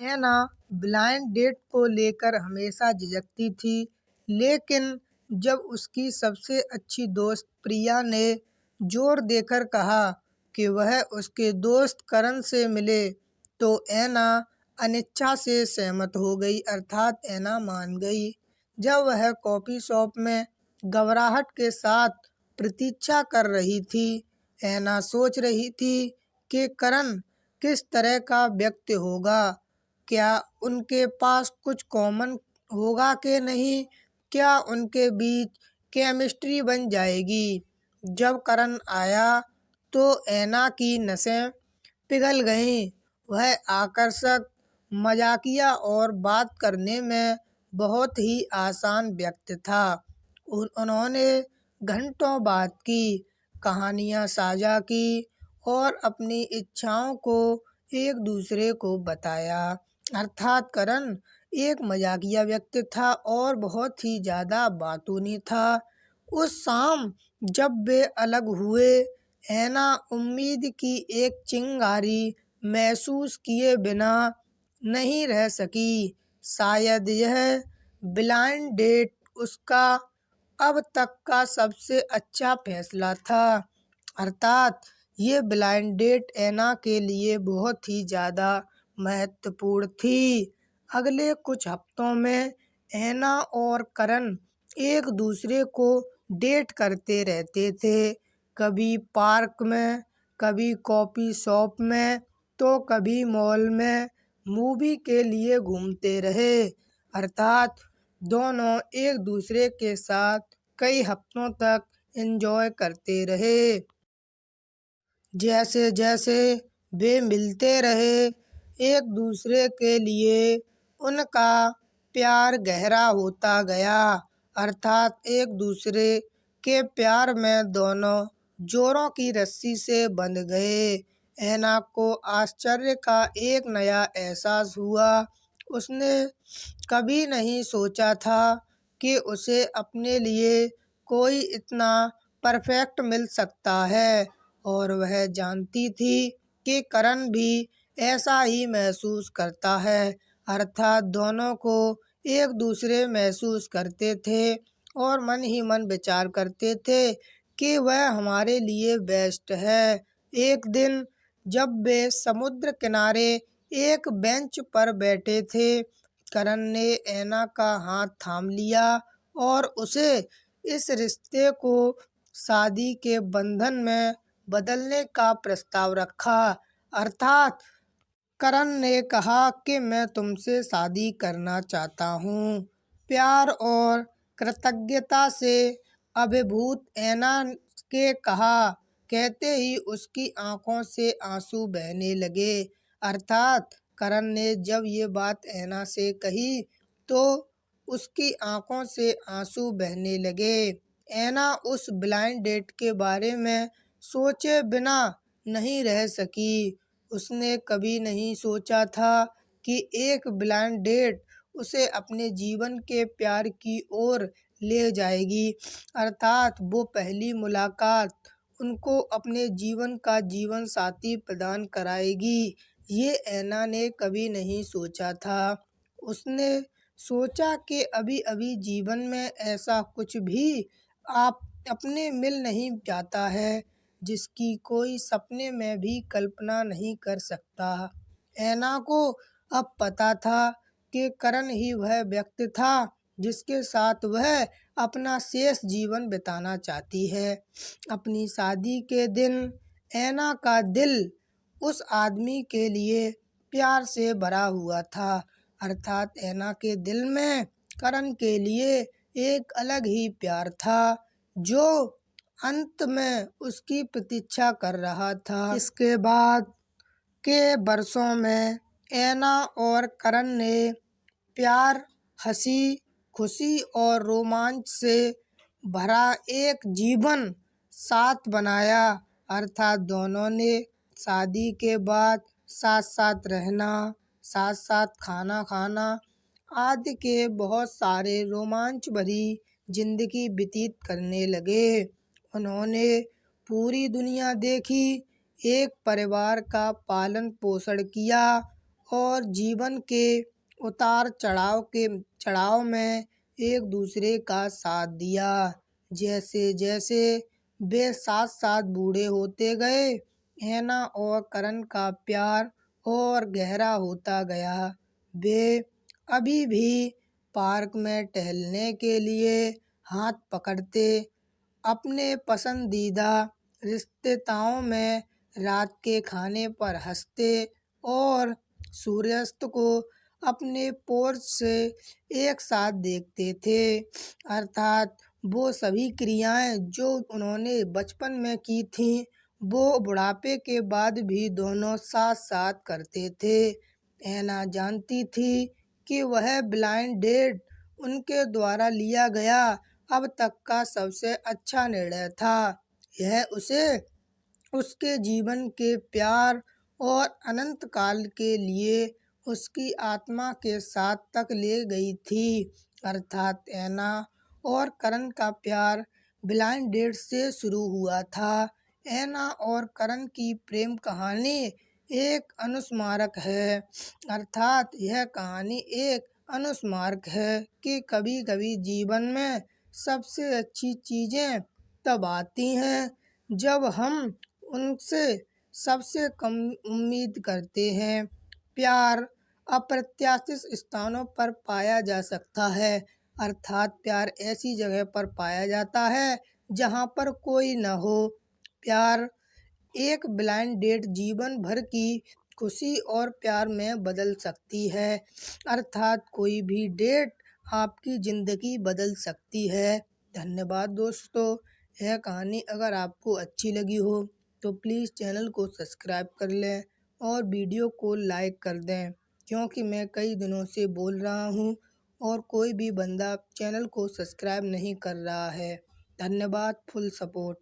ऐना blind date को लेकर हमेशा झिझकती थी, लेकिन जब उसकी सबसे अच्छी दोस्त प्रिया ने जोर देकर कहा कि वह उसके दोस्त करण से मिले, तो ऐना अनिच्छा से सहमत हो गई, अर्थात ऐना मान गई। जब वह कॉफ़ी शॉप में घबराहट के साथ प्रतीक्षा कर रही थी, ऐना सोच रही थी कि करण किस तरह का व्यक्ति होगा। क्या उनके पास कुछ कॉमन होगा कि नहीं? क्या उनके बीच केमिस्ट्री बन जाएगी? जब करण आया तो ऐना की नसें पिघल गईं। वह आकर्षक, मजाकिया और बात करने में बहुत ही आसान व्यक्ति था। उन्होंने घंटों बात की, कहानियाँ साझा की और अपनी इच्छाओं को एक दूसरे को बताया। अर्थात करण एक मजाकिया व्यक्ति था और बहुत ही ज़्यादा बातूनी था। उस शाम जब वे अलग हुए, ऐना उम्मीद की एक चिंगारी महसूस किए बिना नहीं रह सकी। शायद यह ब्लाइंड डेट उसका अब तक का सबसे अच्छा फैसला था। अर्थात ये ब्लाइंड डेट ऐना के लिए बहुत ही ज़्यादा महत्वपूर्ण थी। अगले कुछ हफ्तों में ऐना और करण एक दूसरे को डेट करते रहते थे, कभी पार्क में, कभी कॉफ़ी शॉप में, तो कभी मॉल में मूवी के लिए घूमते रहे। अर्थात दोनों एक दूसरे के साथ कई हफ्तों तक एंजॉय करते रहे। जैसे जैसे वे मिलते रहे, एक दूसरे के लिए उनका प्यार गहरा होता गया। अर्थात एक दूसरे के प्यार में दोनों जोरों की रस्सी से बंध गए। ऐना को आश्चर्य का एक नया एहसास हुआ। उसने कभी नहीं सोचा था कि उसे अपने लिए कोई इतना परफेक्ट मिल सकता है, और वह जानती थी कि करण भी ऐसा ही महसूस करता है। अर्थात दोनों को एक दूसरे महसूस करते थे और मन ही मन विचार करते थे कि वह हमारे लिए बेस्ट है। एक दिन जब वे समुद्र किनारे एक बेंच पर बैठे थे, करण ने ऐना का हाथ थाम लिया और उसे इस रिश्ते को शादी के बंधन में बदलने का प्रस्ताव रखा। अर्थात करण ने कहा कि मैं तुमसे शादी करना चाहता हूँ। प्यार और कृतज्ञता से अभिभूत ऐना के कहा कहते ही उसकी आंखों से आंसू बहने लगे। अर्थात करण ने जब ये बात ऐना से कही तो उसकी आंखों से आंसू बहने लगे। ऐना उस ब्लाइंड डेट के बारे में सोचे बिना नहीं रह सकी। उसने कभी नहीं सोचा था कि एक ब्लाइंड डेट उसे अपने जीवन के प्यार की ओर ले जाएगी। अर्थात वो पहली मुलाकात उनको अपने जीवन का जीवन साथी प्रदान कराएगी। ये ऐना ने कभी नहीं सोचा था। उसने सोचा कि अभी अभी जीवन में ऐसा कुछ भी आप अपने मिल नहीं जाता है जिसकी कोई सपने में भी कल्पना नहीं कर सकता। ऐना को अब पता था कि करण ही वह व्यक्ति था जिसके साथ वह अपना शेष जीवन बिताना चाहती है। अपनी शादी के दिन ऐना का दिल उस आदमी के लिए प्यार से भरा हुआ था। अर्थात ऐना के दिल में करण के लिए एक अलग ही प्यार था, जो अंत में उसकी प्रतीक्षा कर रहा था। इसके बाद के वर्षों में ऐना और करण ने प्यार, हंसी खुशी और रोमांच से भरा एक जीवन साथ बनाया। अर्थात दोनों ने शादी के बाद साथ साथ रहना, साथ साथ खाना खाना आदि के बहुत सारे रोमांच भरी जिंदगी व्यतीत करने लगे। उन्होंने पूरी दुनिया देखी, एक परिवार का पालन पोषण किया और जीवन के चढ़ाव में एक दूसरे का साथ दिया। जैसे जैसे वे साथ साथ बूढ़े होते गए, ऐना और करण का प्यार और गहरा होता गया। वे अभी भी पार्क में टहलने के लिए हाथ पकड़ते, अपने पसंदीदा रिश्तेताओं में रात के खाने पर हंसते और सूर्यास्त को अपने पोर्च से एक साथ देखते थे। अर्थात वो सभी क्रियाएं जो उन्होंने बचपन में की थीं, वो बुढ़ापे के बाद भी दोनों साथ साथ करते थे। ऐना जानती थी कि वह ब्लाइंड डेट उनके द्वारा लिया गया अब तक का सबसे अच्छा निर्णय था। यह उसे उसके जीवन के प्यार और अनंत काल के लिए उसकी आत्मा के साथ तक ले गई थी। अर्थात ऐना और करण का प्यार ब्लाइंड डेट से शुरू हुआ था। ऐना और करण की प्रेम कहानी एक अनुस्मारक है। अर्थात यह कहानी एक अनुस्मारक है कि कभी कभी जीवन में सबसे अच्छी चीज़ें तब आती हैं जब हम उनसे सबसे कम उम्मीद करते हैं। प्यार अप्रत्याशित स्थानों पर पाया जा सकता है। अर्थात प्यार ऐसी जगह पर पाया जाता है जहाँ पर कोई न हो। प्यार एक ब्लाइंड डेट जीवन भर की खुशी और प्यार में बदल सकती है। अर्थात कोई भी डेट आपकी ज़िंदगी बदल सकती है। धन्यवाद दोस्तों। यह कहानी अगर आपको अच्छी लगी हो तो प्लीज़ चैनल को सब्सक्राइब कर लें और वीडियो को लाइक कर दें, क्योंकि मैं कई दिनों से बोल रहा हूँ और कोई भी बंदा चैनल को सब्सक्राइब नहीं कर रहा है। धन्यवाद फुल सपोर्ट।